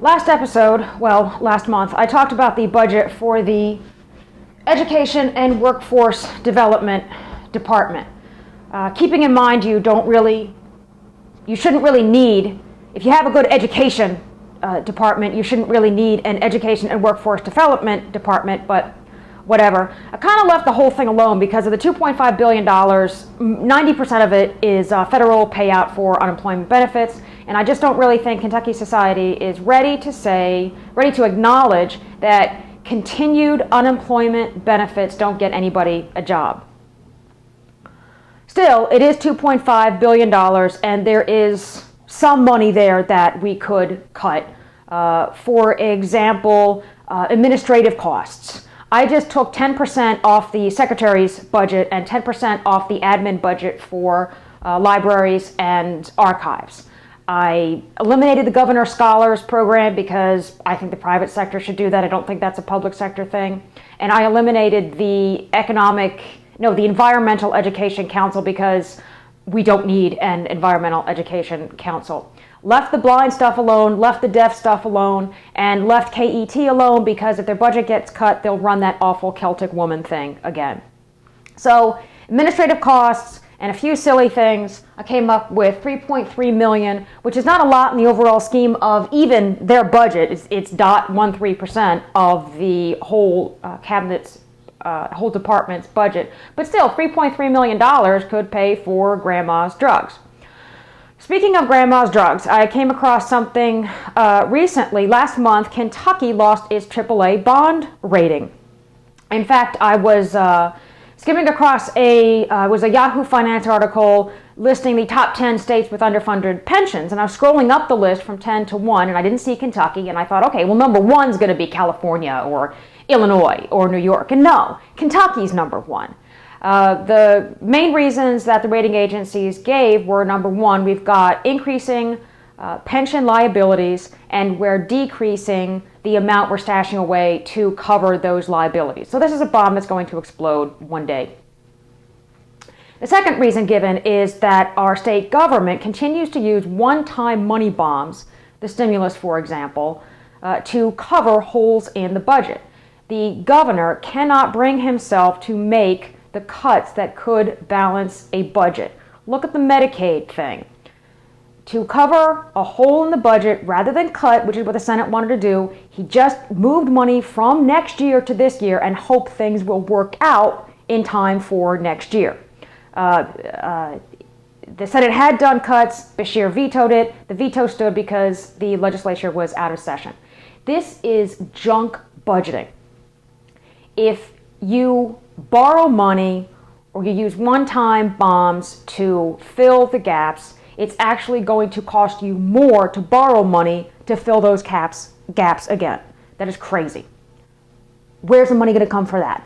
Last episode, well, last month, I talked about the budget for the Education and Workforce Development Department. Keeping in mind you shouldn't really need, if you have a good education department, you shouldn't really need an Education and Workforce Development Department, but whatever. I kind of left the whole thing alone because of the $2.5 billion, 90% of it is federal payout for unemployment benefits, and I just don't really think Kentucky society is ready to acknowledge that continued unemployment benefits don't get anybody a job. Still, it is $2.5 billion, and there is some money there that we could cut. For example, administrative costs. I just took 10% off the secretary's budget and 10% off the admin budget for libraries and archives. I eliminated the Governor Scholars Program because I think the private sector should do that. I don't think that's a public sector thing. And I eliminated the Environmental Education Council because we don't need an Environmental Education Council. Left the blind stuff alone, left the deaf stuff alone, and left KET alone because if their budget gets cut, they'll run that awful Celtic woman thing again. So administrative costs and a few silly things, I came up with $3.3 million, which is not a lot in the overall scheme of even their budget. It's 0.13% of the whole cabinet's whole department's budget, but still $3.3 million could pay for grandma's drugs. Speaking of grandma's drugs, I came across something recently. Last month, Kentucky lost its AAA bond rating. In fact, I was skimming across a Yahoo Finance article listing the top 10 states with underfunded pensions, and I was scrolling up the list from 10 to 1, and I didn't see Kentucky, and I thought, okay, well, number 1 is going to be California or Illinois or New York, and no, Kentucky's number 1. The main reasons that the rating agencies gave were, number 1, we've got increasing pension liabilities, and we're decreasing the amount we're stashing away to cover those liabilities. So this is a bomb that's going to explode one day. The second reason given is that our state government continues to use one-time money bombs, the stimulus for example, to cover holes in the budget. The governor cannot bring himself to make the cuts that could balance a budget. Look at the Medicaid thing. To cover a hole in the budget rather than cut, which is what the Senate wanted to do, he just moved money from next year to this year and hoped things will work out in time for next year. The Senate had done cuts. Beshear vetoed it. The veto stood because the legislature was out of session. This is junk budgeting. If you borrow money or you use one-time bombs to fill the gaps, it's actually going to cost you more to borrow money to fill those gaps again. That is crazy. Where's the money going to come for that?